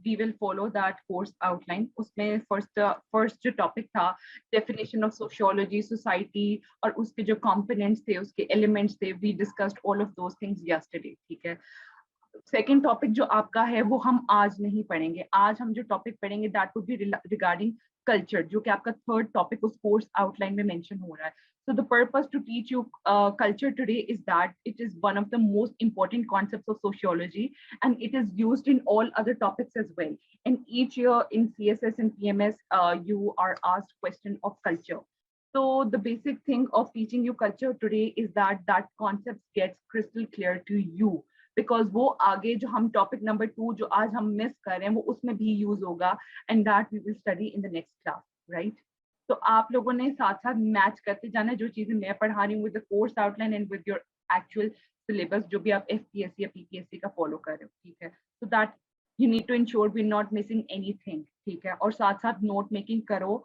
we will follow that course outline. उसमें first जो topic था definition of sociology, society और उसके जो components थे, उसके elements थे, we discussed all of those things yesterday. ठीक है. Second topic जो आपका है वो हम आज नहीं पढ़ेंगे. आज हम जो topic पढ़ेंगे that would be regarding culture, जो कि आपका third topic उस course outline में mention हो रहा है. So the purpose to teach you culture today is that it is one of the most important concepts of sociology, and it is used in all other topics as well. And each year in CSS and PMS, you are asked question of culture. So the basic thing of teaching you culture today is that that concept gets crystal clear to you. Because वो आगे जो हम topic number 2 जो आज हम miss कर रहे हैं वो उसमें भी use होगा, and that we will study in the next class, right? तो आप लोगों ने साथ साथ मैच करते जाना जो चीजें मैं पढ़ा रही हूँ with the course outline and with your actual syllabus जो भी आप FPSC या PPSC का follow कर रहे हो, ठीक है? So that you need to ensure we're not missing anything, ठीक है? और साथ साथ note making करो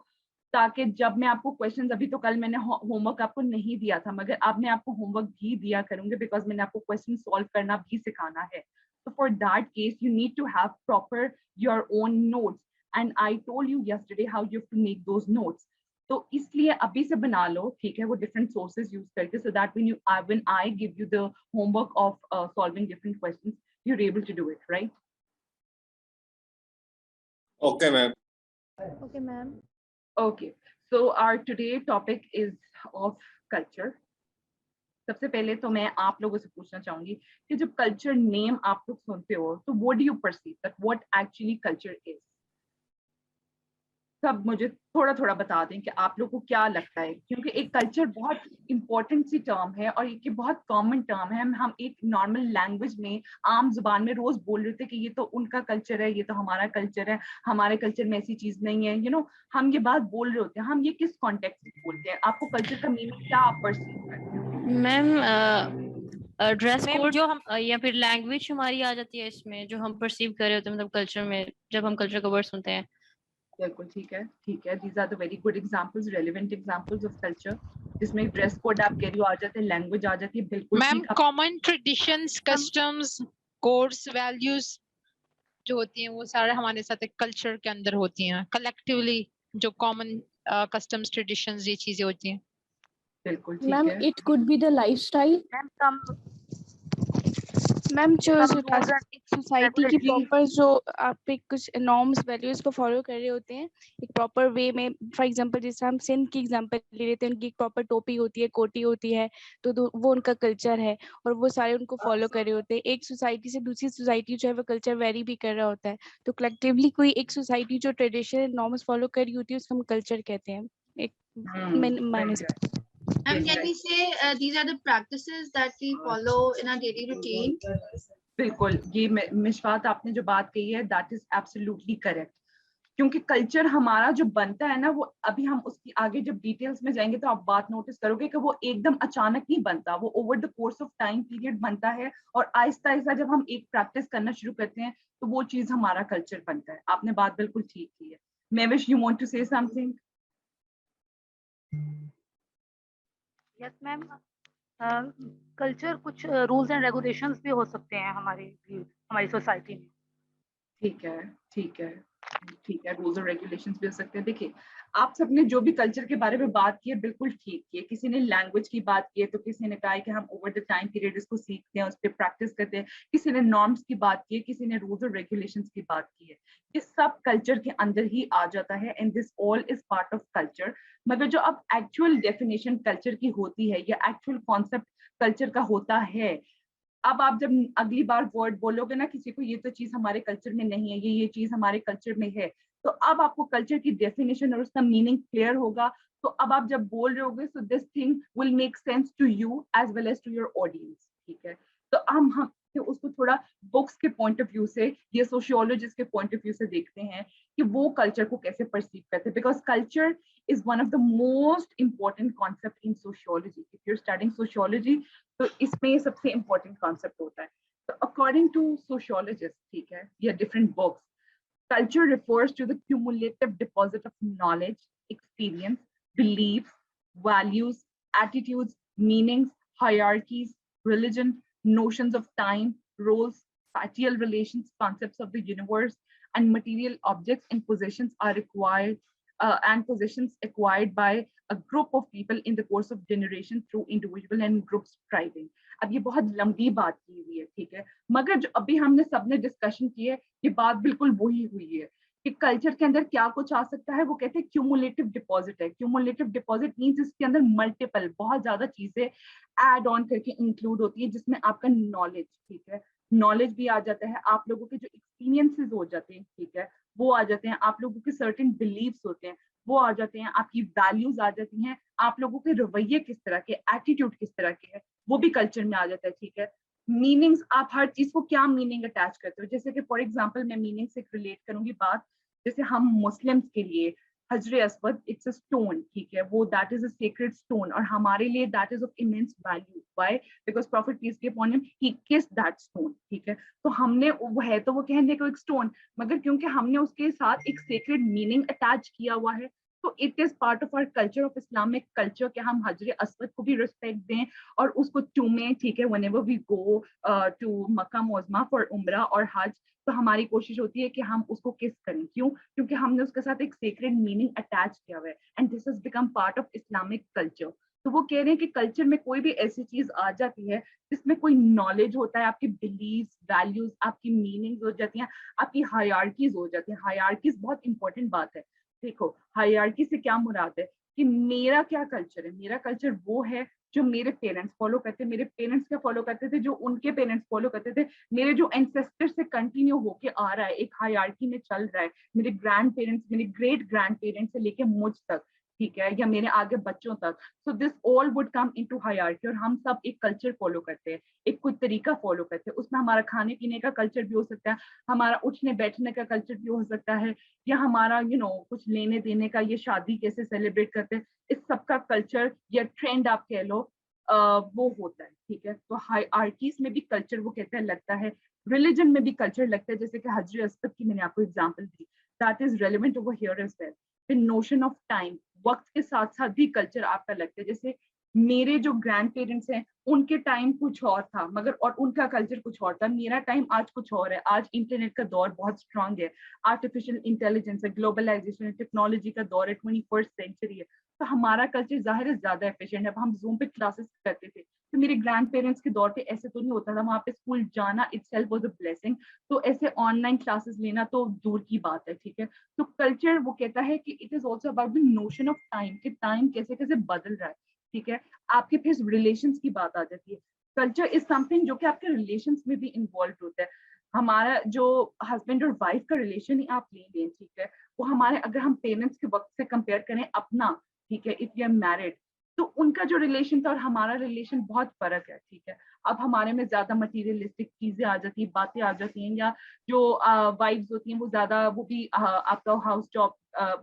ताकि जब मैं आपको क्वेश्चंस, अभी तो कल मैंने होमवर्क आपको नहीं दिया था मगर अब मैं आपको होमवर्क भी दिया करूंगी बिकॉज मैंने आपको क्वेश्चन सॉल्व करना भी सिखाना है. So for that case you need to have proper your own notes, and I told you yesterday how you have to make those notes. तो इसलिए अभी से बना लो, ठीक है, वो different sources use करके, so that when I give you the homework of solving different questions you're able to do it, right? Okay ma'am. Okay ma'am. Okay, so our today topic is of culture. सबसे पहले तो मैं आप लोगों से पूछना चाहूंगी कि जब कल्चर नेम आप लोग सुनते हो तो what do you perceive that what actually culture is? सब मुझे थोड़ा थोड़ा बता दें कि आप लोगों को क्या लगता है, क्योंकि एक कल्चर बहुत इंपॉर्टेंट सी टर्म है और ये बहुत कॉमन टर्म है. हम एक नॉर्मल लैंग्वेज में आम जुबान में रोज बोल रहे थे कि ये तो उनका कल्चर है, ये तो हमारा कल्चर है, हमारे कल्चर में ऐसी चीज नहीं है, यू नो, हम ये बात बोल रहे होते हैं. हम ये किस कॉन्टेक्स्ट में बोलते हैं? आपको कल्चर का मीनिंग क्या आप परसीव करते हैं? मैम ड्रेस कोड जो हम या फिर लैंग्वेज हमारी आ जाती है इसमें, जो हम परसीव कर रहे होते हैं मतलब कल्चर में, जब हम कल्चर का वर्ड सुनते हैं. बिल्कुल ठीक है, ठीक है. These are the very good examples, relevant examples of culture. जिसमें ड्रेस कोड आप कह रही हो आ जाते हैं, लैंग्वेज आ जाती है, बिल्कुल. Ma'am common traditions, customs, codes, values जो होती हैं वो सारे हमारे साथ एक कल्चर के अंदर होती हैं. कलेक्टिवली जो कॉमन कस्टम्स, ट्रेडिशंस, ये चीजें होती हैं. बिल्कुल ठीक मैम है. It could be the lifestyle. Ma'am जो एक सोसाइटी की प्रॉपर जो आप एक कुछ नॉर्म्स वैल्यूज को फॉलो कर रहे होते हैं एक प्रॉपर वे में. फॉर एग्जांपल जैसे हम सिंध की एग्जांपल ले लेते हैं, उनकी एक प्रॉपर टोपी होती है, कोटी होती है, तो वो उनका कल्चर है और वो सारे उनको फॉलो कर रहे होते हैं. एक सोसाइटी से दूसरी सोसाइटी जो है वो कल्चर वेरी भी कर रहा होता है. तो कलेक्टिवली कोई एक सोसाइटी जो ट्रेडिशन नॉर्म्स फॉलो कर रही होती है उसको हम कल्चर कहते हैं. एक मायने से. And can we say these are the practices that we follow in our daily routine? बिल्कुल, ये मिशफात आपने जो बात कही है that is absolutely correct. क्योंकि कल्चर हमारा जो बनता है ना वो अभी हम उसकी आगे जब डिटेल्स में जाएंगे तो आप बात नोटिस करोगे कि वो एकदम अचानक नहीं बनता, वो over the course of time period बनता है और आहिस्ता आहिस्ता जब हम एक प्रैक्टिस करना शुरू करते हैं तो वो चीज हमारा कल्चर बनता है. आपने बात बिल्कुल ठीक की है. Mehwish, you want to say something? Yes ma'am, culture कुछ रूल्स एंड रेगुलेशंस भी हो सकते हैं हमारी सोसाइटी में. ठीक है, ठीक है, ठीक है. रूल्स और रेगुलेशंस भी हो सकते हैं. देखिए, आप सबने जो भी कल्चर के बारे में बात की है बिल्कुल ठीक की है. किसी ने लैंग्वेज की बात की है तो किसी ने कहा है कि हम ओवर द टाइम पीरियड इसको सीखते हैं, उस पर प्रैक्टिस करते हैं. किसी ने नॉर्म्स की बात की है, किसी ने रूल्स और रेगुलेशंस की बात की है. ये सब कल्चर के अंदर ही आ जाता है and this all is part of culture. मगर जो अब एक्चुअल डेफिनेशन कल्चर की होती है या एक्चुअल कॉन्सेप्ट कल्चर का होता है, अब आप जब अगली बार वर्ड बोलोगे ना किसी को ये तो चीज हमारे कल्चर में नहीं है, ये चीज हमारे कल्चर में है, तो अब आपको कल्चर की डेफिनेशन और उसका मीनिंग क्लियर होगा. तो अब आप जब बोल रहे होगे so this thing will make sense to you as well as to your audience. ठीक है, तो हम उसको थोड़ा बुक्स के पॉइंट ऑफ व्यू से या सोशियोलॉजिस्ट के पॉइंट ऑफ व्यू से देखते हैं कि वो कल्चर को कैसे परसीव करते हैं. Because culture is one of the most important concept in sociology. If you're studying sociology, तो इसमें सबसे important concept होता है. So according to sociologists, ठीक है, या different books, culture refers to the cumulative deposit of knowledge, experience, beliefs, values, attitudes, meanings, hierarchies, religion, notions of time, roles, spatial relations, concepts of the universe, and material objects and possessions are required and possessions acquired by a group of people in the course of generation through individual and group striving. अब ये बहुत लंबी बात की हुई है, ठीक है, मगर जो अभी हमने सबने डिस्कशन की है ये बात बिल्कुल वही हुई है कि कल्चर के अंदर क्या कुछ आ सकता है. वो कहते हैं क्यूमुलेटिव डिपॉजिट है. क्यूमुलेटिव डिपॉजिट मींस इसके अंदर मल्टीपल बहुत ज्यादा चीजें ऐड ऑन करके इंक्लूड होती है, जिसमें आपका नॉलेज, ठीक है, नॉलेज भी आ जाता है, आप लोगों के जो एक्सपीरियंसेस हो जाते हैं, ठीक है, वो आ जाते हैं, आप लोगों के सर्टेन बिलीव्स होते हैं वो आ जाते हैं, आपकी वैल्यूज आ जाती हैं, आप लोगों के रवैये किस तरह के, एटीट्यूड किस तरह के है, वो भी कल्चर में आ जाता है, ठीक है. मीनिंग्स, आप हर चीज को क्या मीनिंग अटैच करते हो, जैसे कि फॉर एग्जांपल मैं मीनिंग से रिलेट करूंगी बात, जैसे हम मुस्लिम्स के लिए हजर अस्वद इट्स अ स्टोन, ठीक है, वो that is a sacred stone, और हमारे लिए that is of immense value. Why? Because prophet peace be upon him he kissed that stone, ठीक है. तो हमने वो है तो वो कहने को एक स्टोन, मगर क्योंकि हमने उसके साथ एक सेक्रेड मीनिंग अटैच किया हुआ है, तो it is part of our culture, of Islamic culture, कि हम हजर अस्वद को भी रिस्पेक्ट दें और उसको चूमें, ठीक है, whenever we go to Mecca मोज़मा फॉर उम्रा और हज, तो हमारी कोशिश होती है कि हम उसको किस करें. क्यों? क्योंकि हमने उसके साथ एक सीक्रेट मीनिंग अटैच किया हुआ है, and this has become part of Islamic culture. तो वो कह रहे हैं कि कल्चर में कोई भी ऐसी चीज आ जाती है जिसमें कोई नॉलेज होता है, आपकी बिलीव्स, वैल्यूज, आपकी मीनिंग्स हो जाती हैं, आपकी हायरार्कीज हो जाती हैं. हायरार्कीज बहुत इंपॉर्टेंट बात है. देखो, हायरार्की से क्या मुराद है कि मेरा क्या कल्चर है, मेरा कल्चर वो है जो मेरे पेरेंट्स फॉलो करते, मेरे पेरेंट्स क्या फॉलो करते थे, जो उनके पेरेंट्स फॉलो करते थे, मेरे जो एंसेस्टर से कंटिन्यू होके आ रहा है, एक हायरार्की में चल रहा है, मेरे ग्रैंड पेरेंट्स, मेरे ग्रेट ग्रैंड पेरेंट्स से लेके मुझ तक, ठीक है, या मेरे आगे बच्चों तक. So this all would come into hierarchy, और हम सब एक कल्चर फॉलो करते हैं, एक कोई तरीका फॉलो करते हैं. उसमें हमारा खाने पीने का कल्चर भी हो सकता है, हमारा उठने बैठने का कल्चर भी हो सकता है, या हमारा कुछ लेने देने का, ये शादी कैसे सेलिब्रेट करते हैं, इस सब का कल्चर या ट्रेंड आप कह लो, वो होता है, ठीक है. तो हायरार्कीज में भी कल्चर वो कहते हैं लगता है, रिलीजन में भी कल्चर लगता है, जैसे कि हजर अस्वद की मैंने आपको एग्जांपल दी, that is relevant over here as well. फिर नोशन ऑफ टाइम, वक्त के साथ साथ भी कल्चर आपका लगता है. जैसे मेरे जो ग्रैंड पेरेंट्स हैं उनके टाइम कुछ और था, मगर और उनका कल्चर कुछ और था, मेरा टाइम आज कुछ और है. आज इंटरनेट का दौर बहुत स्ट्रांग है, आर्टिफिशियल इंटेलिजेंस है, ग्लोबलाइजेशन, टेक्नोलॉजी का दौर है, 21st सेंचुरी है, तो हमारा कल्चर जाहिर है ज्यादा एफिशिएंट है. अब हम जूम पे क्लासेस करते थे, तो मेरे ग्रैंड पेरेंट्स के दौर पे ऐसे तो नहीं होता था, वहाँ पे स्कूल जाना इटसेल्फ वाज अ ब्लेसिंग, तो ऐसे ऑनलाइन क्लासेस लेना तो दूर की बात है, ठीक है. तो कल्चर वो कहता है कि it is also about the notion of time, कि टाइम कैसे कैसे बदल रहा है, ठीक है. आपके फिर रिलेशंस की बात आ जाती है. कल्चर इज समथिंग जो कि आपके रिलेशंस में भी इन्वॉल्व होता है. हमारा जो हस्बैंड और वाइफ का रिलेशन ही आप ले लें, ठीक है, वो हमारे, अगर हम पेरेंट्स के वक्त से कंपेयर करें अपना, ठीक है, इफ यू आर मैरिड, तो उनका जो रिलेशन था और हमारा रिलेशन बहुत फर्क है, ठीक है. अब हमारे में ज्यादा मटीरियलिस्टिक चीजें आ जाती हैं, बातें आ जाती हैं, या जो वाइफ्स होती हैं वो ज्यादा, वो भी आपका हाउस जॉब,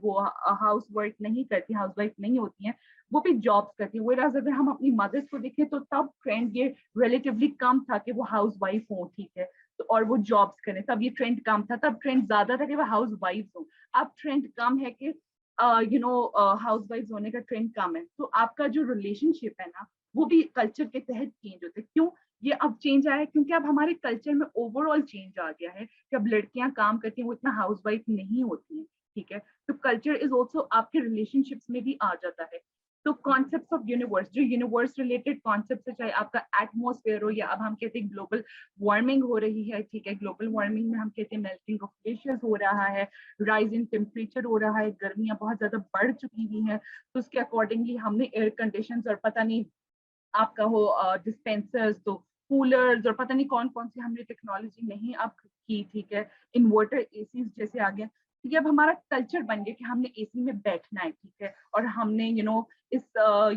वो हाउस वर्क नहीं करती, हाउस वाइफ नहीं होती हैं, वो भी जॉब्स करती है. Whereas अगर हम अपनी मदर्स को देखें तो तब ट्रेंड ये रिलेटिवली कम था कि वो हाउस वाइफ हो, ठीक है, तो और वो जॉब्स करें, तब ये ट्रेंड कम था. तब ट्रेंड ज्यादा था कि वो हाउस वाइफ हो. अब ट्रेंड कम है कि हाउस वाइफ होने का ट्रेंड कम है. तो आपका जो रिलेशनशिप है ना, वो भी कल्चर के तहत चेंज होते हैं. क्यों ये अब चेंज आया है? क्योंकि अब हमारे कल्चर में ओवरऑल चेंज आ गया है कि अब लड़कियां काम करती हैं वो इतना हाउस वाइफ नहीं होती हैं, ठीक है. तो कल्चर इज ऑल्सो आपके रिलेशनशिप्स में भी आ जाता है. तो कॉन्सेप्ट ऑफ यूनिवर्स, जो यूनिवर्स रिलेटेड कॉन्सेप्ट है, चाहे आपका एटमॉस्फेयर हो, या अब हम कहते हैं ग्लोबल वार्मिंग हो रही है, ठीक है, ग्लोबल वार्मिंग में हम कहते हैं मेल्टिंग ऑफ ग्लेशियर्स हो रहा है, राइज इन टेम्परेचर हो रहा है, गर्मियां बहुत ज्यादा बढ़ चुकी हुई हैं, तो उसके अकॉर्डिंगली हमने एयर कंडीशंस और पता नहीं आपका हो डिस्पेंसर्स, तो कूलर्स और पता नहीं कौन कौन सी हमने टेक्नोलॉजी नहीं अब की, ठीक है, इन्वर्टर, एसीज जैसे आ गया. ये अब हमारा कल्चर बन गया कि हमने एसी में बैठना है, ठीक है, और हमने इस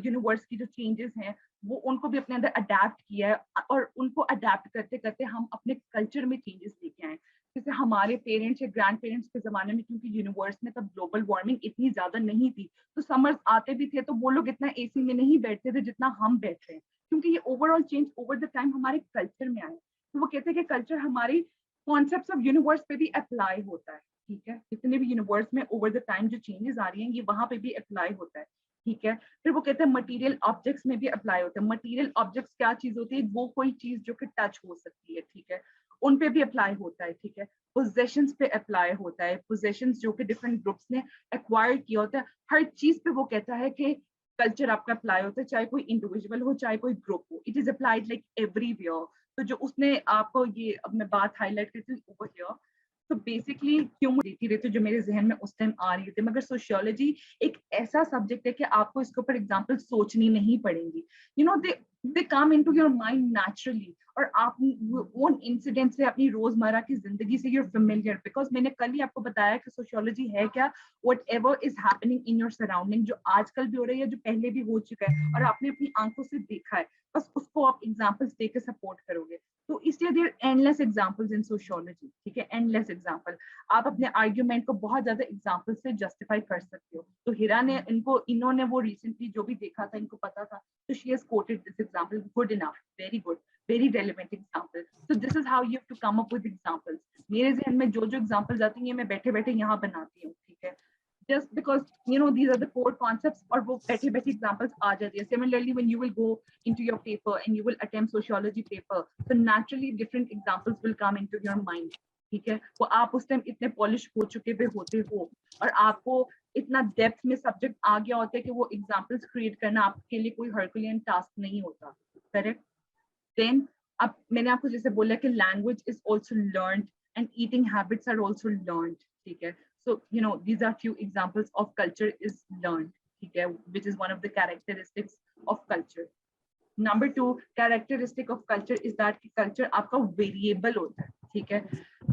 यूनिवर्स की जो चेंजेस हैं वो उनको भी अपने अंदर अडेप्ट किया है, और उनको अडेप्ट करते करते हम अपने कल्चर में चेंजेस लेके आए. जैसे हमारे पेरेंट्स या ग्रैंड पेरेंट्स के जमाने में, क्योंकि यूनिवर्स में तब ग्लोबल वार्मिंग इतनी ज्यादा नहीं थी, तो समर्स आते भी थे तो वो लोग इतना एसी में नहीं बैठते थे जितना हम बैठ रहे हैं, क्योंकि ये overall change over the time हमारे कल्चर में आया. तो वो कहते हैं कि कल्चर हमारी कॉन्सेप्ट ऑफ यूनिवर्स पे भी अप्लाई होता है, ठीक है. जितने भी यूनिवर्स में ओवर द टाइम जो चेंजेस आ रही हैं ये वहां पे भी अप्लाई होता है, ठीक है. फिर वो कहते हैं मटेरियल ऑब्जेक्ट्स में भी अप्लाई होता है. मटेरियल ऑब्जेक्ट्स क्या चीज होती है? वो कोई चीज जो कि टच हो सकती है, ठीक है, उन पे भी अप्लाई होता है, ठीक है. पोजेशंस पे अप्लाई होता है, पोजेशंस जो कि डिफरेंट ग्रुप्स ने एक्वायर किया होता है, हर चीज पे वो कहता है कि कल्चर आपका अप्लाई होता है, चाहे कोई इंडिविजुअल हो चाहे कोई ग्रुप हो. It is applied like everywhere. तो जो उसने आपको ये, अब मैं बात हाईलाइट करती हूँ ओवर हियर, तो बेसिकली क्यों देती रहती जो मेरे जहन में उस टाइम आ रही थी, मगर सोशियोलॉजी एक ऐसा सब्जेक्ट है कि आपको इसके ऊपर एग्जांपल सोचनी नहीं पड़ेंगी. You know they come into your mind naturally, और आप उन इंसिडेंट से अपनी रोजमर्रा की जिंदगी से यूर फेमिलियर. बिकॉज मैंने कल ही आपको बताया कि सोशियोलॉजी है क्या, what ever is happening in your surrounding, जो आजकल भी हो रही है, जो पहले भी हो चुका है और आपने अपनी आंखों से देखा है, बस उसको आप एग्जाम्पल्स देकर सपोर्ट करोगे. तो इसलिए there endless examples in sociology, ठीक है, एंडलेस एग्जांपल. आप अपने आर्ग्यूमेंट को बहुत ज्यादा एग्जांपल से जस्टिफाई कर सकते हो. तो हिरा ने इन्होंने वो रिसेंटली जो भी देखा था, इनको पता था, तो she has quoted this example, good enough, very good, very relevant example. So this is how you have to come up with examples. मेरे जहन में जो जो एग्जांपल्स आती हैं मैं बैठे बैठे यहाँ बनाती हूँ, ठीक है, just because these are the core concepts, और वो बैठे बैठे examples आ जाती है. Similarly, when you will go into your paper and you will attempt sociology paper, so naturally different examples will come into your mind, ठीक है. वो आप उस टाइम इतने पॉलिश हो चुके हुए होते हो और आपको इतना डेप्थ में सब्जेक्ट आ गया होता है कि वो एग्जांपल्स क्रिएट करना आपके लिए कोई हरकुलियन टास्क नहीं होता. करेक्ट. देन अब मैंने आपको जैसे बोला कि language is also learned and eating habits are also learned, ठीक है. So, these are few examples of culture is learned, okay, which is one of the characteristics of culture. Number 2 characteristic of culture is that culture आपका variable होता है, ठीक है.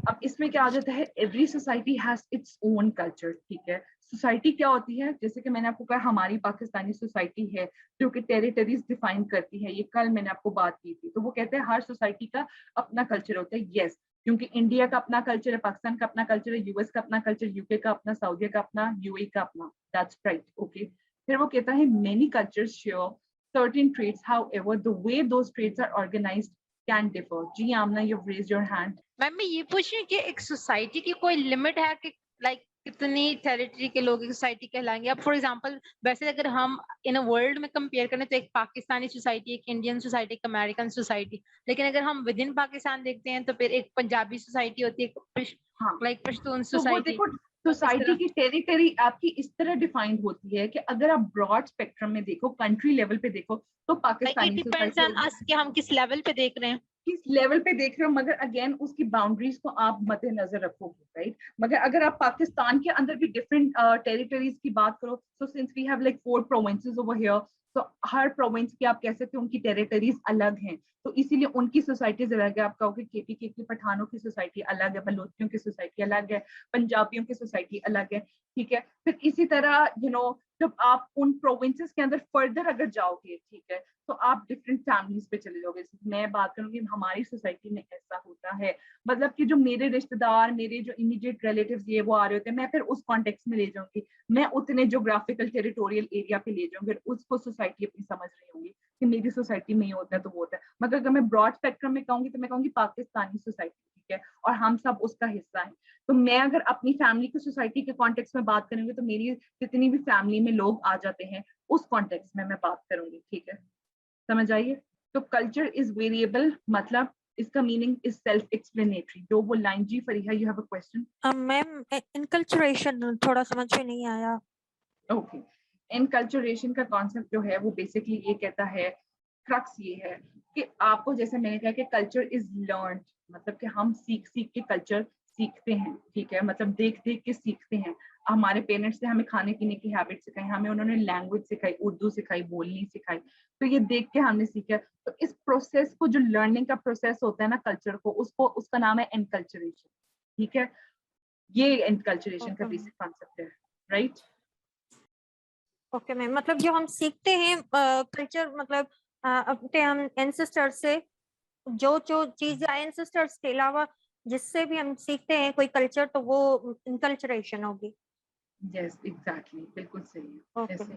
अब इसमें क्या आ जाता है, every society has its own culture, ठीक है. सोसाइटी क्या होती है, जैसे कि मैंने आपको कहा हमारी पाकिस्तानी सोसाइटी है जो कि टेरिटरीज डिफाइन करती है, ये कल मैंने आपको बात की थी. तो वो कहते हैं हर सोसाइटी का अपना कल्चर होता है. यस, क्योंकि इंडिया का अपना कल्चर है, पाकिस्तान का अपना कल्चर है, यूएस का अपना कल्चर, यूके का अपना, सऊदी का अपना, यूएई का अपना. That's right, okay. फिर वो कहता है many cultures share certain traits, however the way those traits are organized can differ. जी Amna, you've raised your hand. Ma'am मैं ये पूछ रही हूँ कि एक सोसाइटी की कोई लिमिट है कि लाइक कितनी टेरिटरी के लोग एक सोसाइटी कहलाएंगे? अब फॉर एग्जांपल वैसे अगर हम इन अ वर्ल्ड में कंपेयर करें तो एक पाकिस्तानी सोसाइटी, एक इंडियन सोसाइटी, एक अमेरिकन सोसाइटी, लेकिन अगर हम विद इन पाकिस्तान देखते हैं तो फिर एक पंजाबी सोसाइटी होती है, हाँ, लाइक पश्तून तो वो सोसाइटी. देखो सोसाइटी की टेरिटरी आपकी इस तरह डिफाइंड होती है कि अगर आप ब्रॉड स्पेक्ट्रम में देखो, कंट्री लेवल पे देखो, तो पाकिस्तानी डिपेंड्स ऑन अस कि हम किस लेवल पे देख रहे हैं, किस लेवल पे देख रहे हो. मगर अगेन उसकी बाउंड्रीज को आप मद्देनजर रखोगे, राइट. मगर अगर आप पाकिस्तान के अंदर भी डिफरेंट टेरिटरीज की बात करो, तो since we have like 4 provinces over here, तो हर प्रोविंस की आप कह सकते हो उनकी टेरिटरीज अलग हैं, तो इसीलिए उनकी सोसाइटीज अलग है. आप कहोगे केपीके की पठानों की सोसाइटी अलग है, बलोचियों की सोसाइटी अलग है, पंजाबियों की सोसाइटी अलग है, ठीक है. फिर इसी तरह जब आप उन प्रोविंसेस के अंदर फर्दर अगर जाओगे, ठीक है, तो आप डिफरेंट फैमिलीज पे चले जाओगे. मैं बात करूंगी हमारी सोसाइटी में ऐसा होता है, मतलब कि जो मेरे रिश्तेदार, मेरे जो इमीडिएट रिलेटिव्स ये वो आ रहे होते हैं, मैं फिर उस कॉन्टेक्स्ट में ले जाऊंगी, मैं उतने जोग्राफिकल टेरिटोरियल एरिया पे ले जाऊंगी, उसको सोसाइटी अपनी समझ रही होंगी कि मेरी सोसाइटी में ये होता है तो वो होता है. मगर अगर मैं ब्रॉड स्पेक्ट्रम में कहूंगी तो मैं कहूंगी पाकिस्तानी सोसाइटी, ठीक है, और हम सब उसका हिस्सा है. तो मैं अगर अपनी फैमिली की सोसाइटी के कॉन्टेक्स्ट में बात करूंगी तो मेरी जितनी भी फैमिली में लोग आ जाते हैं उस कॉन्टेक्स्ट में मैं बात करूंगी, ठीक है. समझ आइए. तो कल्चर इज वेरिएबल, मतलब इसका मीनिंग इज सेल्फ एक्सप्लेनेटरी. जो वो लाइन, जी Fariha, you have a question. Ma'am enculturation थोड़ा समझ में नहीं आया. ओके, इनकल्चरेशन का कॉन्सेप्ट जो है वो बेसिकली ये कहता है, क्रक्स ये है कि आपको, जैसे मैंने कहा कि कल्चर इज लर्नड, मतलब कि हम सीख सीख के कल्चर सीखते हैं, ठीक है, मतलब देख देख के सीखते हैं. हमारे पेरेंट्स ने हमें खाने पीने की हैबिट सिखाई, हमें उन्होंने लैंग्वेज सिखाई, उर्दू सिखाई, बोलनी सिखाई, तो ये देख के हमने सीखा. तो इस प्रोसेस को, जो लर्निंग का प्रोसेस होता है ना कल्चर को, उसका नाम है एनकल्चरेशन, ठीक है. ये एनकल्चरेशन का बेसिक कॉन्सेप्ट है, राइट. ओके मैम, मतलब जो हम सीखते हैं कल्चर, मतलब अपने हम एंसेस्टर से जो चीज एंसेस्टर्स के अलावा जिससे भी हम सीखते हैं कोई कल्चर, तो वो इनकल्चरेशन होगी. यस, एग्जैक्टली, बिल्कुल सही है. ओके. ऐसे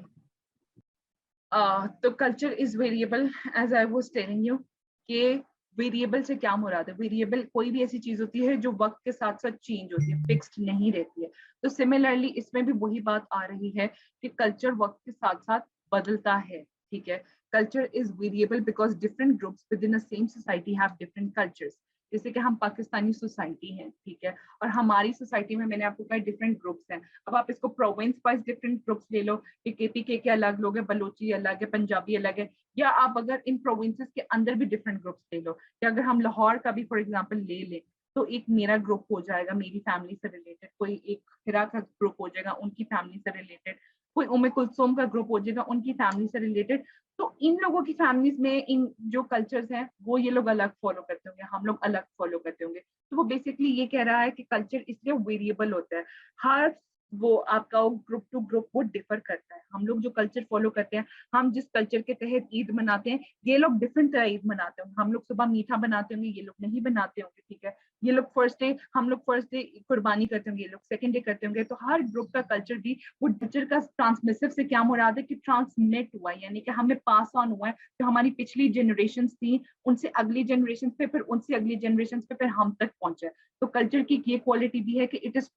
तो culture is variable, as I was telling you कि वेरिएबल से क्या मुराद है. वेरिएबल कोई भी ऐसी चीज होती है जो वक्त के साथ साथ चेंज होती है, फिक्स्ड नहीं रहती है. तो सिमिलरली इसमें भी वही बात आ रही है कि कल्चर वक्त के साथ साथ बदलता है, ठीक है. culture is variable because different groups within a same society have different cultures. जैसे कि हम पाकिस्तानी सोसाइटी हैं, ठीक है, और हमारी सोसाइटी में मैंने आपको कहा डिफरेंट ग्रुप्स हैं. अब आप इसको प्रोविंस वाइज डिफरेंट ग्रुप्स ले लो कि केपीके के अलग लोग हैं, बलोची अलग है, पंजाबी अलग है, या आप अगर इन प्रोविंसेस के अंदर भी डिफरेंट ग्रुप्स ले लो, या अगर हम लाहौर का भी फॉर एग्जांपल ले लें तो एक मेरा ग्रुप हो जाएगा मेरी फैमिली से रिलेटेड, कोई एक हिरा का ग्रुप हो जाएगा उनकी फैमिली से रिलेटेड, कोई उम्मे कुलसुम का ग्रुप हो जाएगा उनकी फैमिली से रिलेटेड. तो इन लोगों की फैमिलीज में इन जो कल्चर्स हैं वो ये लोग अलग फॉलो करते होंगे, हम लोग अलग फॉलो करते होंगे. तो वो बेसिकली ये कह रहा है कि कल्चर इसलिए वेरिएबल होता है, हर वो आपका ग्रुप टू ग्रुप वो डिफर करता है. हम लोग जो कल्चर फॉलो करते हैं, हम जिस कल्चर के तहत ईद मनाते हैं, ये लोग डिफरेंट तरह ईद मनाते होंगे. हम लोग सुबह मीठा बनाते होंगे, ये लोग नहीं बनाते होंगे, ठीक है. ये लोग फर्स्ट डे, हम लोग फर्स्ट डे कुर्बानी करते होंगे, ये लोग सेकंड डे करते होंगे. तो हर ग्रुप का कल्चर भी, वो कल्चर का ट्रांसमिसिव से क्या मुराद है कि ट्रांसमिट हुआ है, यानी कि हमें पास ऑन हुआ है. जो हमारी पिछली जनरेशन थी उनसे अगली जनरेशन पे, फिर उनसे अगली जनरेशन पे, फिर हम तक पहुंचा है. तो कल्चर की ये क्वालिटी भी है कि it is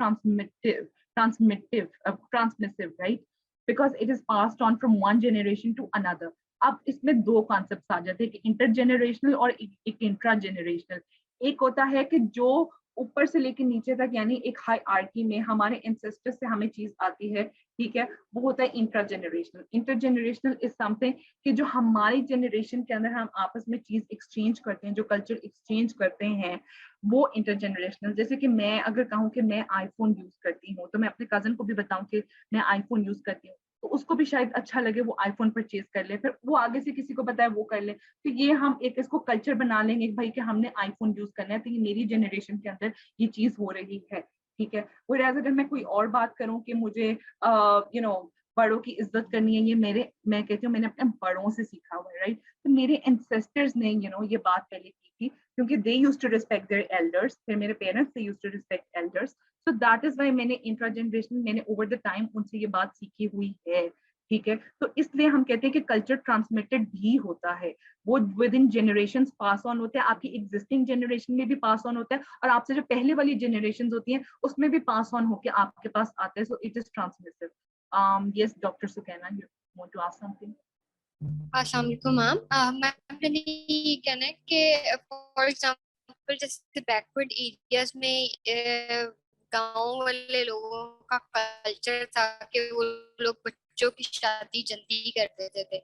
transmissive, right? Because it is passed on from one generation to another. अब इसमें दो कॉन्सेप्ट्स आ जाते हैं कि इंटरजेनरेशनल और एक इंट्रा जनरेशनल. एक होता है कि जो ऊपर से लेकर नीचे तक, यानी एक हायरार्की में हमारे एंसेस्टर से हमें चीज आती है, ठीक है, वो होता है intra generational. Intergenerational is something कि जो हमारी जनरेशन के अंदर हम आपस में चीज एक्सचेंज करते हैं, जो कल्चर एक्सचेंज करते हैं, वो इंटरजेनरेशनल. जैसे कि मैं अगर कहूँ कि मैं आईफोन यूज करती हूँ, तो मैं अपने कजन को भी बताऊं कि मैं आईफोन यूज करती हूँ, तो उसको भी शायद अच्छा लगे, वो आईफोन परचेज कर ले, फिर वो आगे से किसी को बताए वो कर ले. तो ये हम एक इसको कल्चर बना लेंगे भाई कि हमने आईफोन यूज करना है, तो ये मेरी जनरेशन के अंदर ये चीज हो रही है, ठीक है. और अगर मैं कोई और बात करूं कि मुझे यू नो बड़ों की इज्जत करनी है, ये मैं कहती हूँ मैंने अपने बड़ों से सीखा हुआ है, राइट. तो मेरे एंसेस्टर्स ने ये बात पहले की थी, क्योंकि they used to respect their elders. फिर मेरे parents they used to respect elders. So that is why मैंने इंट्रा जनरेशन, मैंने ओवर द टाइम उनसे ये बात सीखी हुई है, ठीक है. तो इसलिए हम कहते हैं कि कल्चर ट्रांसमिटेड भी होता है, वो with in generations pass on होते हैं. आपकी एग्जिस्टिंग जनरेशन में भी पास ऑन होता है, और आपसे जो पहले वाली जनरेशन होती हैं उसमें भी पास ऑन होके आपके पास आता है. So it is transmissive. Yes doctor Sukaina, you want to ask something? अस्सलाम वालेकुम मैम. मैंने ये कहना है कि फॉर एग्जांपल जैसे बैकवर्ड एरियाज में गांव वाले लोगों का कल्चर था कि वो लोग बच्चों की शादी जल्दी कर देते थे.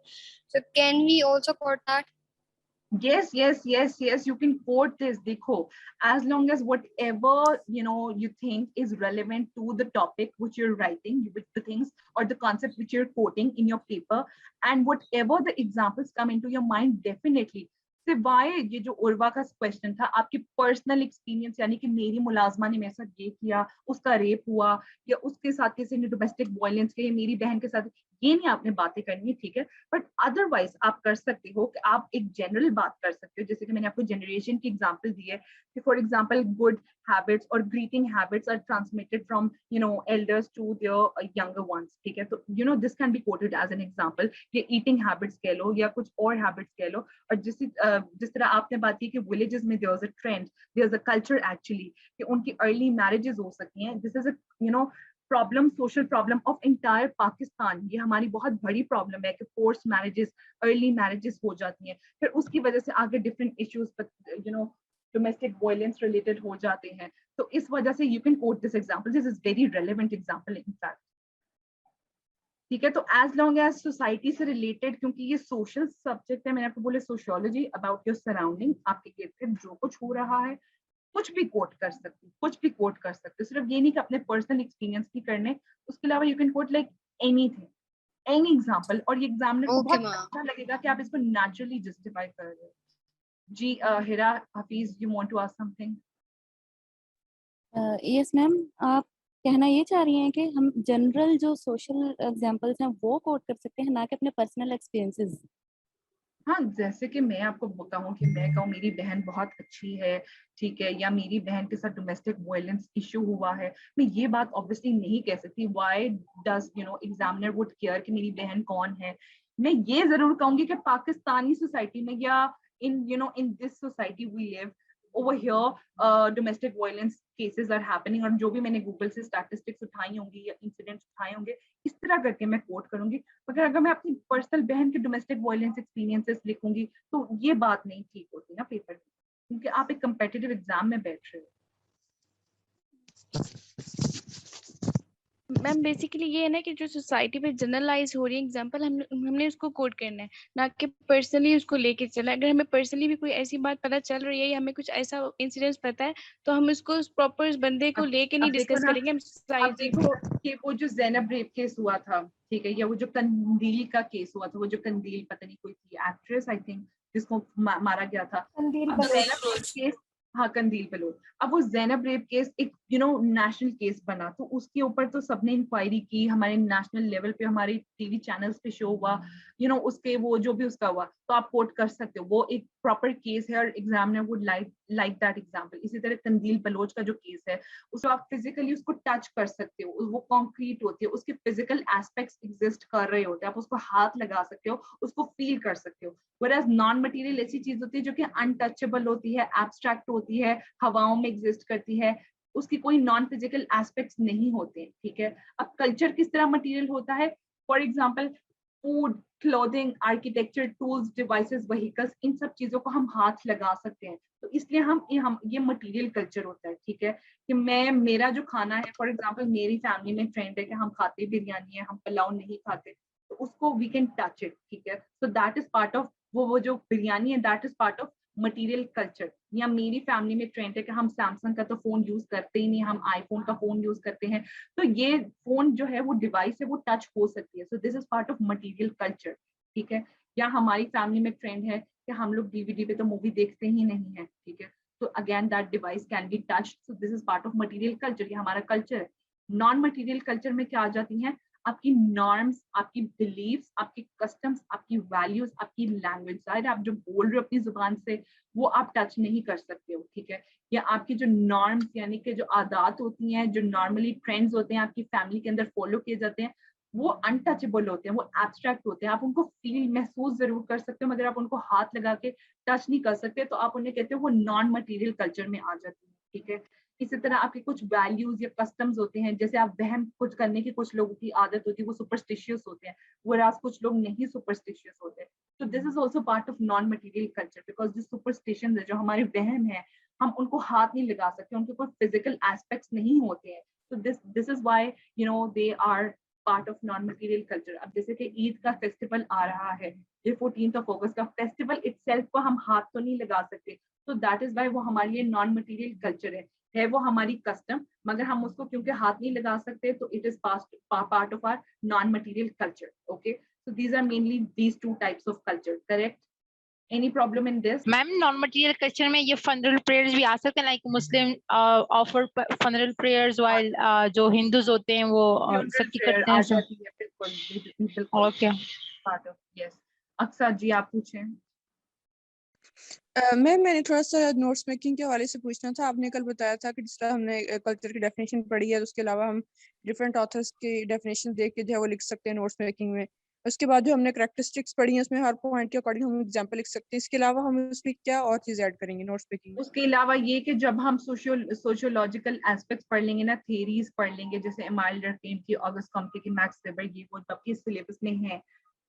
So can we also quote that? Yes, you can quote this. Dekho, as long as whatever you think is relevant to the topic which you're writing, with the things or the concept which you're quoting in your paper, and whatever the examples come into your mind, definitely. सिवाय ये जो उर्वा का question था, आपकी personal experience, यानी कि मेरी मुलाजमा ने मेरे साथ ये किया, उसका रेप हुआ, या उसके साथ किसी ने डोमेस्टिक वायलेंस किया, मेरी बहन के साथ, ये नहीं आपने बातें करनी है, ठीक है. बट अदरवाइज आप कर सकते हो कि आप एक जनरल बात कर सकते हो, जैसे कि मैंने आपको जनरेशन की एग्जांपल दी है कि फॉर एग्जांपल गुड हैबिट्स और greeting habits are transmitted from elders to their younger ones, ठीक है. तो this can be quoted as an example. ये ईटिंग हैबिट्स कह लो या कुछ और हैबिट्स कह लो. और जिस तरह आपने बात की कि विलेजेस में there is a trend, there is a culture actually कि उनकी अर्ली मैरिजेस हो सकती हैं. This is a problem, social problem of entire Pakistan. ये हमारी बहुत बड़ी प्रॉब्लम है कि फोर्स मैरिजेस, अर्ली मैरिजेस हो जाती हैं, फिर उसकी वजह से आगे different issues domestic violence related हो जाते हैं. तो इस वजह से you can coat this example. This is very relevant example in fact, ठीक है. तो एज लॉन्ग एज सोसाइटी से रिलेटेड, क्योंकि ये सोशल सब्जेक्ट है, मैंने आपको बोले सोशियोलॉजी, अबाउट योर सराउंडिंग, आपके इर्द गिर्द जो कुछ हो रहा है कुछ भी कोट कर सकते, सिर्फ ये नहीं कि अपने पर्सनल एक्सपीरियंस ही करने, उसके अलावा you can coat like anything, any example. और ये एग्जामिनर को बहुत अच्छा लगेगा कि आप इसको नेचुरली जस्टिफाई कर रहे हो. जी Hira Hafeez, you want to ask something? Yes ma'am, आप कहना ये चाह रही हैं कि हम जनरल जो सोशल एग्जांपल्स हैं वो कोट कर सकते हैं, ना कि अपने पर्सनल एक्सपीरियंसेस? हाँ, जैसे कि मैं आपको कहूँ कि मैं कहूँ मेरी बहन बहुत अच्छी है, ठीक है, या मेरी बहन के साथ डोमेस्टिक वायलेंस इशू हुआ है, मैं ये बात ऑब्वियसली नहीं कह सकती. Why does examiner would care कि मेरी बहन कौन है. मैं ये जरूर कहूंगी कि पाकिस्तानी सोसाइटी में या in this society we live, over here domestic violence cases are happening, और जो भी मैंने गूगल से स्टैटिस्टिक्स उठाई होंगी या इंसिडेंट्स उठाए होंगे इस तरह करके मैं कोट करूंगी। मगर अगर मैं अपनी पर्सनल बहन के डोमेस्टिक वायलेंस एक्सपीरियंसेस लिखूंगी तो ये बात नहीं ठीक होती ना पेपर में, क्योंकि आप एक कंपेटिटिव एग्जाम में बैठ रहे हो। मैम बेसिकली ये है ना कि जो सोसाइटी पे जनरलाइज हो रही है एग्जांपल हमने उसको कोड करना है, ना कि पर्सनली उसको लेके चलना है। अगर हमें पर्सनली भी कोई ऐसी बात पता चल रही है या हमें कुछ ऐसा इंसिडेंस पता है तो हम उसको उस प्रॉपर उस बंदे को लेके नहीं डिस्कस करेंगे, हम अब सोसाइटी देखो कि वो जो ज़ैनब रेप केस हुआ था, ठीक है, या वो जो कंदील का केस हुआ था, वो जो कंदील पता नहीं कोई थी एक्ट्रेस आई थिंक जिसको मारा गया था, कंदील अब ज़ैनब रेप केस, हाँ कंदील बलोच, अब वो ज़ैनब रेप केस एक नेशनल केस बना, तो उसके ऊपर तो सबने इंक्वायरी की, हमारे नेशनल लेवल पे हमारे टीवी चैनल्स पे शो हुआ, उसके वो जो भी उसका हुआ, तो आप कोट कर सकते हो, वो एक प्रॉपर केस है और examiner would like that example. इसी तरह कंदील बलोच का जो केस है उसको आप फिजिकली उसको टच कर सकते हो, वो कॉन्क्रीट होती है, उसके फिजिकल एस्पेक्ट्स एग्जिस्ट कर रहे होते हैं, आप उसको हाथ लगा सकते हो, उसको फील कर सकते हो। whereas नॉन मटेरियल ऐसी चीज होती है जो कि अनटचेबल होती है, एब्स्ट्रैक्ट होती है, हवाओं में एग्जिस्ट करती है, उसकी कोई नॉन फिजिकल एस्पेक्ट्स नहीं होते, ठीक है। अब कल्चर किस तरह मटेरियल होता है, for example food, clothing, architecture, tools, devices, vehicles, इन सब चीजों को हम हाथ लगा सकते हैं, तो इसलिए हम ये मटेरियल कल्चर होता है, ठीक है। कि मेरा जो खाना है, फॉर एग्जाम्पल मेरी फैमिली में ट्रेंड है कि हम खाते बिरयानी है, हम पुलाव नहीं खाते, तो उसको वी कैन टच इट, ठीक है। सो दैट इज पार्ट ऑफ वो जो बिरयानी है, that is part of material culture. या मेरी फैमिली में ट्रेंड है कि हम सैमसंग का तो फोन यूज करते ही नहीं, हम आईफोन का फोन यूज करते हैं, तो ये फोन जो है वो डिवाइस है, वो टच हो सकती है, सो this is part of material culture, ठीक है। या हमारी फैमिली में ट्रेंड है कि हम लोग डीवीडी पे तो मूवी देखते ही नहीं है, ठीक है, तो again that device can be touched, so this is part of material culture, ये हमारा कल्चर है। नॉन मटेरियल कल्चर में क्या आ जाती हैं, आपकी नॉर्म्स, आपकी बिलीव्स, आपकी कस्टम्स, आपकी वैल्यूज, आपकी लैंग्वेज, शायद आप जो बोल रहे हो अपनी जुबान से वो आप टच नहीं कर सकते हो, ठीक है। या आपकी जो नॉर्म्स यानी कि जो आदत होती हैं, जो नॉर्मली ट्रेंड्स होते हैं आपकी फैमिली के अंदर फॉलो किए जाते हैं, वो अनटचेबल होते हैं, वो एब्स्ट्रैक्ट होते हैं, आप उनको फील महसूस जरूर कर सकते हो मगर आप उनको हाथ लगा के टच नहीं कर सकते, तो आप उन्हें कहते हो वो नॉन मटेरियल कल्चर में आ जाती है, ठीक है। इसी तरह आपके कुछ वैल्यूज या कस्टम्स होते हैं, जैसे आप वहम कुछ करने की कुछ लोगों की आदत होती है, वो सुपरस्टिशियस होते हैं, whereas कुछ लोग नहीं सुपरस्टिशियस होते, तो this is also part of non material culture, because जो सुपरस्टिशन है, जो हमारे वहम है, हम उनको हाथ नहीं लगा सकते, उनके कोई फिजिकल एस्पेक्ट्स नहीं होते हैं, तो this is why they are part of non material culture. अब जैसे कि ईद का फेस्टिवल आ रहा है, ये 14 अगस्त का फेस्टिवल इटसेल्फ को हम हाथ तो नहीं लगा सकते, तो दैट इज व्हाई वो हमारे लिए नॉन मटेरियल कल्चर है वो हमारी कस्टम, मगर हम उसको क्योंकि हाथ नहीं लगा सकते, तो it is part of our non material culture, okay. So these are mainly these two types of culture, correct? Any problem in this? Ma'am non material culture में ये फनरल प्रेयर्स भी आ सकते हैं, like Muslim offer funeral prayers while जो हिंदूज होते हैं वो सख्ती करते हैं, बिल्कुल ओके। Part of, yes. अक्सर जी आप पूछें। मैंने थोड़ा सा नोट्स मेकिंग के हवाले से पूछना था। आपने कल बताया था कि जिस तरह हमने कल्चर की डेफिनेशन पढ़ी है, तो उसके अलावा हम डिफरेंट ऑथर्स की डेफिनेशन देख के जो है वो लिख सकते हैं नोट्स मेकिंग में। उसके बाद जो हमने करैक्टरिस्टिक्स पढ़ी है, उसमें हर पॉइंट के अकॉर्डिंग हम एग्जांपल लिख सकते हैं। इसके अलावा हम उसमें क्या और चीज ऐड करेंगे नोट्स मेकिंग में? उसके अलावा ये कि जब हम सोशियोलॉजिकल एस्पेक्ट्स पढ़ लेंगे ना, थ्योरीज पढ़ लेंगे, जैसे इमाइल डर्केम की, ऑगस्ट कॉम्टे की, मैक्स वेबर, ये वो आपके सिलेबस में है,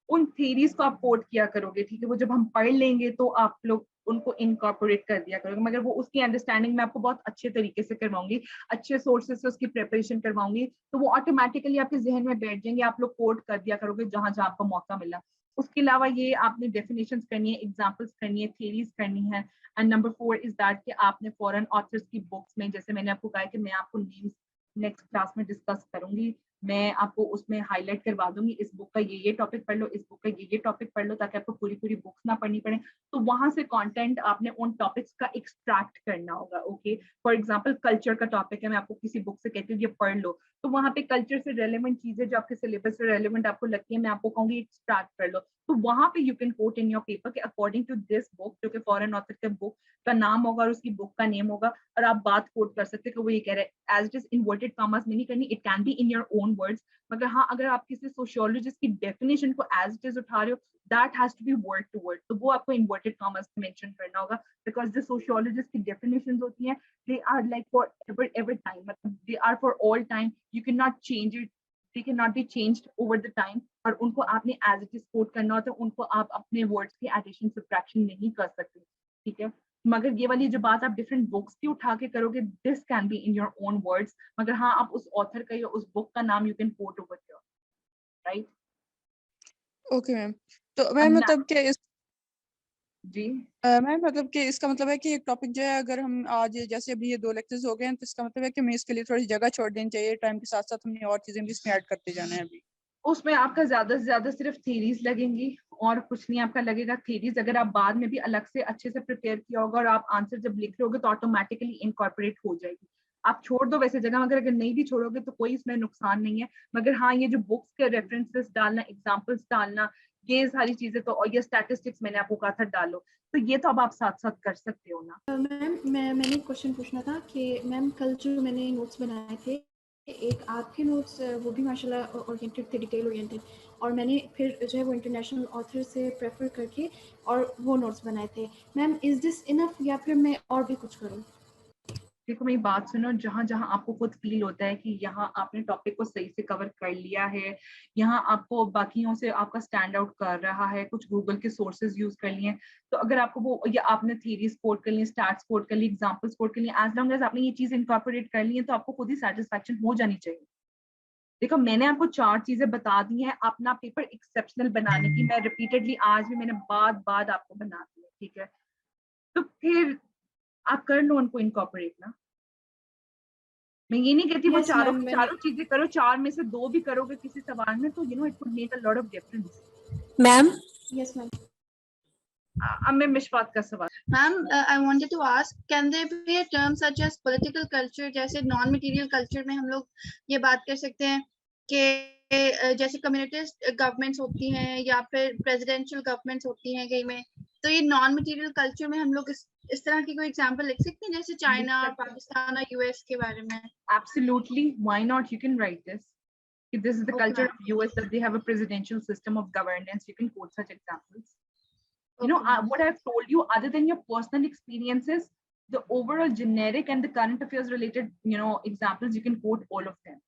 उन थ्योरीज को आप कोट किया करोगे, ठीक है। वो जब हम पढ़ लेंगे तो आप लोग उनको इनकॉर्पोरेट कर दिया करोगे, मगर वो उसकी अंडरस्टैंडिंग मैं आपको बहुत अच्छे तरीके से करवाऊंगी, अच्छे सोर्सेज से उसकी प्रिपरेशन करवाऊंगी, तो वो ऑटोमेटिकली आपके जहन में बैठ जाएंगे, आप लोग कोट कर दिया करोगे जहां जहां आपको मौका मिला। उसके अलावा ये आपने डेफिनेशंस करनी है, एग्जांपल्स करनी है, थ्योरीज करनी है। एंड नंबर 4 इज दैट कि आपने फॉरेन ऑथर्स की बुक्स में, जैसे मैंने आपको कहा कि मैं आपको नेम्स नेक्स्ट क्लास में डिस्कस करूंगी, मैं आपको उसमें हाईलाइट करवा दूंगी, इस बुक का ये टॉपिक पढ़ लो, इस बुक का ये टॉपिक पढ़ लो, ताकि आपको पूरी पूरी बुक्स ना पढ़नी पड़े, तो वहां से कंटेंट आपने उन टॉपिक्स का एक्सट्रैक्ट करना होगा, ओके। फॉर एग्जांपल कल्चर का टॉपिक है, मैं आपको किसी बुक से कहती हूँ ये पढ़ लो, तो वहां पे कल्चर से रेलेवेंट चीजें जो आपके सिलेबस से रेलेवेंट आपको लगती है, मैं आपको कहूंगी एक्सट्रैक्ट कर लो, तो वहां पे you can coat in your paper कि अकॉर्डिंग टू दिस बुक, जो कि फॉरेन ऑथर के बुक का नाम होगा और उसकी बुक का नेम होगा, और आप बात कोट कर सकते हैं कि वो ये कह रहे हैं, as it is inverted commas में नहीं करनी, it can be in your own words, मगर हाँ अगर आप किसी सोशियोलॉजिस्ट की डेफिनेशन को एज इट इज उठा रहे हो, that has to be word to word, तो वो आपको इन्वर्टेड कॉमर्स में मेंशन करना होगा, बिकॉज जो सोशियोलॉजिस्ट की डेफिनेशंस होती हैं they are like for every time, मतलब they are for all time, you cannot change it, they cannot be changed over the time, और उनको आपने as it is quote करना होता है, उनको आप अपने words की addition subtraction नहीं कर सकते, ठीक है। मगर ये वाली जो बात आप डिफरेंट बुक्स की उठा के करोगे, this can be in your own words, मगर हाँ आप उस ऑथर का या उस बुक का नाम you can coat over here, right. Okay ma'am, तो मैम मतलब कि इस जी मैम मतलब कि इसका मतलब है कि एक टॉपिक जो है, अगर हम आज जैसे अभी ये 2 लेक्चर्स हो गए हैं, तो इसका मतलब है कि हमें इसके लिए थोड़ी जगह छोड़ देनी चाहिए, टाइम के साथ साथ हमने और चीजें भी इसमें ऐड करते जाना है अभी। उसमें आपका ज्यादा से ज्यादा सिर्फ थीरीज लगेंगी और कुछ नहीं आपका लगेगा। थीरीज अगर आप बाद में भी अलग से अच्छे से प्रिपेयर किया होगा और आप आंसर जब लिख रहे होगे तो ऑटोमेटिकली इनकॉर्पोरेट हो जाएगी। आप छोड़ दो वैसे जगह, मगर अगर नहीं भी छोड़ोगे तो कोई इसमें नुकसान नहीं है, मगर हाँ ये जो बुक्स के रेफरेंसेस डालना, एग्जाम्पल्स डालना, ये सारी चीजें तो, और ये स्टैटिस्टिक्स मैंने आपको कहा था डालो, तो ये तो अब आप साथ साथ कर सकते हो ना। मैम मैंने एक क्वेश्चन पूछना था कि मैम कल जो मैंने नोट्स बनाए थे, एक आपके नोट्स वो भी माशाल्लाह ओरिएंटेड थे, डिटेल ओरिएंटेड, और मैंने फिर जो है वो इंटरनेशनल ऑथर से प्रेफर करके और वो नोट्स बनाए थे। मैम इज दिस इनफ या फिर मैं और भी कुछ करूँ? देखो मेरी बात सुनो, जहां जहां आपको खुद फील होता है कि यहाँ आपने टॉपिक को सही से कवर कर लिया है, यहाँ आपको बाकियों से आपका स्टैंड आउट कर रहा है, कुछ गूगल के सोर्सेज यूज कर लिए, तो अगर आपको वो, या आपने थीरीज कोड कर ली, स्टैट्स कोड कर ली, एग्जांपल्स कोड कर ली, एज लॉन्ग एज आपने ये चीज इनकॉर्पोरेट कर ली है तो आपको खुद ही सेटिस्फैक्शन हो जानी चाहिए। देखो मैंने आपको 4 चीजें बता दी हैं अपना पेपर एक्सेप्शनल बनाने की, मैं रिपीटेडली आज भी मैंने बात आपको बना दी है, ठीक है, तो फिर आप कर लो उनको इनकॉर्पोरेट ना। मैं ये नहीं कहती वो चारों चीजें करो, 4 में से 2 भी करोगे किसी सवाल में तो it would make a lot of difference. Ma'am yes ma'am. अब मैं मिशफात का सवाल। Ma'am I wanted to ask, can there be a term such as political culture? जैसे नॉन मटेरियल कल्चर में हम लोग ये बात कर सकते हैं कि जैसे कम्युनिटिस्ट गवर्नमेंट्स होती हैं या फिर प्रेसिडेंशियल गवर्नमेंट्स होती हैं कहीं में, तो ये नॉन मटेरियल कल्चर में हम लोग इस तरह की कोई एग्जांपल लिख सकते हैं, जैसे चाइना, पाकिस्तान और यूएस के बारे में? Absolutely, why not? You can write this. If this is the culture of US, that they have a presidential system of governance, you can quote such examples. You know, what I've told you, other than your personal experiences, the overall generic and the current affairs related, examples, you can quote all of them.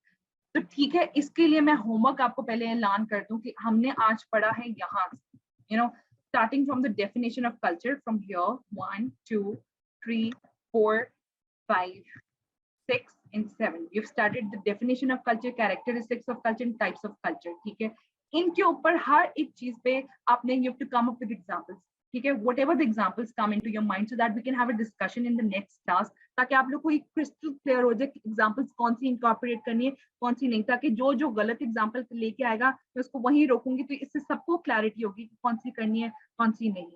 तो ठीक है, इसके लिए मैं homework आपको पहले ऐलान कर दूं कि हमने आज पढ़ा है यहाँ, starting from the definition of culture from here, 1, 2, 3, 4, 5, 6 and 7. You've started the definition of culture, characteristics of culture and types of culture. ठीक है, इनके ऊपर हर एक चीज पे आपने you have to come up with examples. ठीक है, whatever the examples come into your mind, so that we can have a discussion in the next class, ताकि आप लोग को एक crystal clear हो जाए कि examples कौन सी incorporate करनी है, कौन सी नहीं, ताकि जो गलत example लेके आएगा मैं उसको वहीं रोकूंगी, तो इससे सबको clarity होगी कि कौन सी करनी है कौन सी नहीं,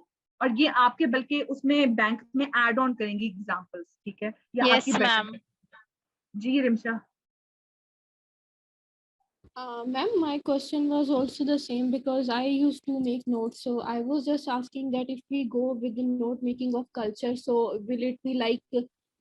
और ये आपके बल्कि उसमें बैंक में add on करेंगी examples, ठीक है, या Yes, आपकी ma'am. Ji Rimsha. Ma'am, my question was also the same because I used to make notes. So I was just asking that if we go with the note making of culture, so will it be like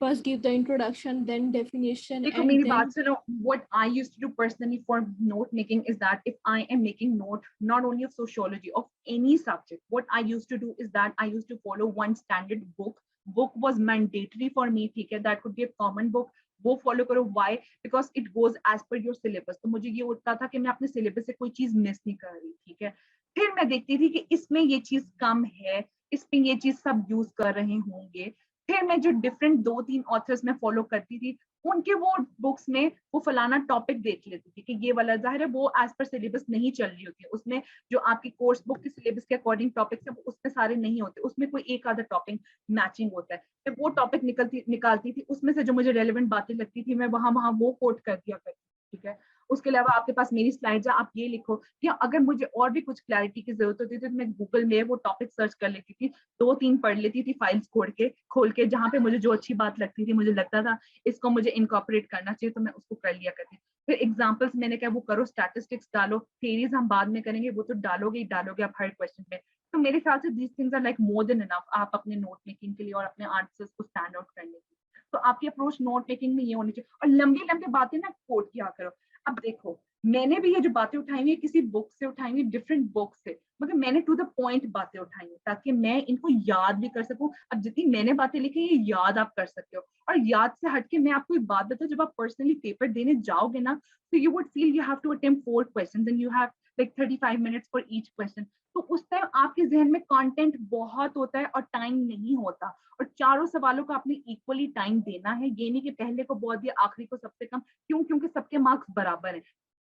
first give the introduction, then definition, देखो and मेरी then... बात सुनो, what I used to do personally for note making is that if I am making note not only of sociology, of any subject, what I used to do is that I used to follow one standard book. Book was mandatory for me, ठीक है, that could be a common book, वो follow करो। Why? Because it goes as per your syllabus. तो मुझे ये होता था कि मैं अपने सिलेबस से कोई चीज मिस नहीं कर रही, ठीक है। फिर मैं देखती थी कि इसमें ये चीज कम है, इसमें ये चीज सब यूज कर रहे होंगे, फिर मैं जो डिफरेंट 2-3 ऑथर्स में फॉलो करती थी, उनके वो बुक्स में वो फलाना टॉपिक देख लेती थी कि ये वाला, जाहिर है वो एज पर सिलेबस नहीं चल रही होती है, उसमें जो आपकी कोर्स बुक के सिलेबस के अकॉर्डिंग टॉपिक्स है वो उसमें सारे नहीं होते, उसमें कोई एक आधा टॉपिक मैचिंग होता है। फिर वो टॉपिक निकालती थी, उसमें से जो मुझे रेलेवेंट बातें लगती थी मैं वहां वो कोट कर दिया करती, ठीक है। उसके अलावा आपके पास मेरी स्लाइड्स है, आप ये लिखो, या अगर मुझे और भी कुछ क्लैरिटी की जरूरत होती थी तो मैं गूगल में वो टॉपिक सर्च कर लेती थी, 2-3 पढ़ लेती थी फाइल्स खोल के जहाँ पे मुझे जो अच्छी बात लगती थी, मुझे लगता था इसको मुझे इनकॉर्पोरेट करना चाहिए, तो मैं उसको कर लिया करती। फिर एग्जाम्पल्स मैंने कहा वो करो, स्टैटिस्टिक्स डालो, थेरीज हम बाद में करेंगे, वो तो डालोगे ही डालोगे आप हर क्वेश्चन में। तो मेरे ख्याल से these things are like more than enough आप अपने नोट मेकिंग के लिए और अपने आंसर्स को स्टैंड आउट करने के लिए। तो आपकी अप्रोच नोट मेकिंग में ये होनी चाहिए। और लंबी लंबी बातें ना कोट किया करो। अब देखो मैंने भी ये जो बातें उठाई हुई है किसी बुक से उठाई हुई, डिफरेंट बुक से, मगर मैंने टू द पॉइंट बातें उठाई हैं ताकि मैं इनको याद भी कर सकूं। अब जितनी मैंने बातें लिखी ये याद आप कर सकते हो। और याद से हटके मैं आपको एक बात बताऊं, जब आप पर्सनली पेपर देने जाओगे ना, तो you would feel you have to attempt 4 questions and you have like 35 minutes for each question. तो उस टाइम आपके जहन में कंटेंट बहुत होता है और टाइम नहीं होता। और चारों सवालों का आपने इक्वली टाइम देना है, ये नहीं कि पहले को बहुत दिया आखिरी को सबसे कम। क्यों? क्योंकि सबके मार्क्स बराबर हैं,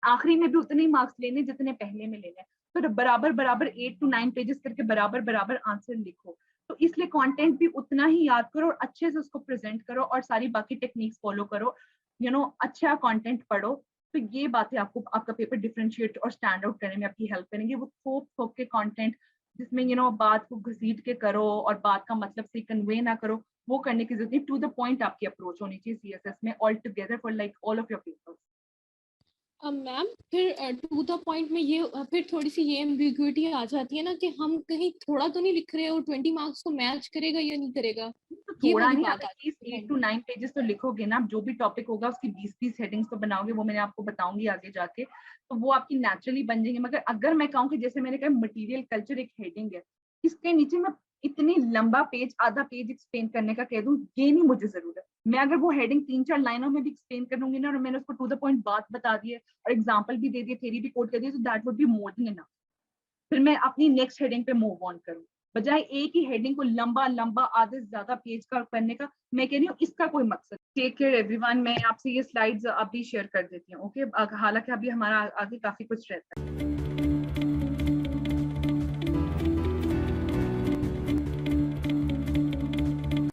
आखिरी में भी उतने ही मार्क्स लेने जितने पहले में लेने। तो बराबर बराबर 8 to 9 पेजेस करके बराबर बराबर आंसर लिखो। तो इसलिए कंटेंट भी उतना ही याद करो और अच्छे से उसको प्रेजेंट करो और सारी बाकी टेक्निक्स फॉलो करो, अच्छा कंटेंट पढ़ो। तो ये बातें आपको आपका पेपर डिफरेंशिएट और स्टैंड आउट करने में आपकी हेल्प करेंगे। वो थोप के कंटेंट जिसमें बात को घसीट के करो और बात का मतलब से कन्वे ना करो, वो करने की जरूरत नहीं। टू द पॉइंट आपकी अप्रोच होनी चाहिए सीएसएस में all together for like all of your papers. Ma'am फिर टू द पॉइंट में ये फिर थोड़ी सी ये एम्बिग्युइटी आ जाती है ना कि हम कहीं थोड़ा तो नहीं लिख रहे और 20 मार्क्स को मैच करेगा या नहीं करेगा। तो ये थोड़ा वाली नहीं, बात आप आती एटलीस्ट है 8 to 9 पेजेस तो लिखोगे ना। जो भी टॉपिक होगा उसकी 20-20 हेडिंग्स तो बनाओगे, वो मैंने आपको बताऊंगी आगे जाके, तो वो आपकी नेचुरली बन जाएंगे। मगर अगर मैं कहूँ कि जैसे मैंने कहा मटेरियल कल्चर एक हेडिंग है, इसके नीचे मैं इतनी लंबा पेज आधा पेज एक्सप्लेन करने का कह दूं, ये नहीं मुझे जरूरत। मैं अगर वो हेडिंग 3-4 लाइनों में भी एक्सप्लेन कर दूंगी ना और मैंने उसको टू द पॉइंट बात बता दी है और एग्जांपल भी दे दिए, थ्योरी भी कोट कर दी, तो that would be more than enough. फिर मैं अपनी नेक्स्ट हेडिंग पे मूव ऑन करूं, बजाय एक ही हेडिंग को लंबा लंबा आधे से ज्यादा पेज का करने का। मैं कह रही हूँ इसका कोई मकसद। Take care everyone. मैं आपसे ये स्लाइड्स अभी शेयर कर देती हूँ, ओके? हालांकि अभी हमारा आगे काफी कुछ रहता है।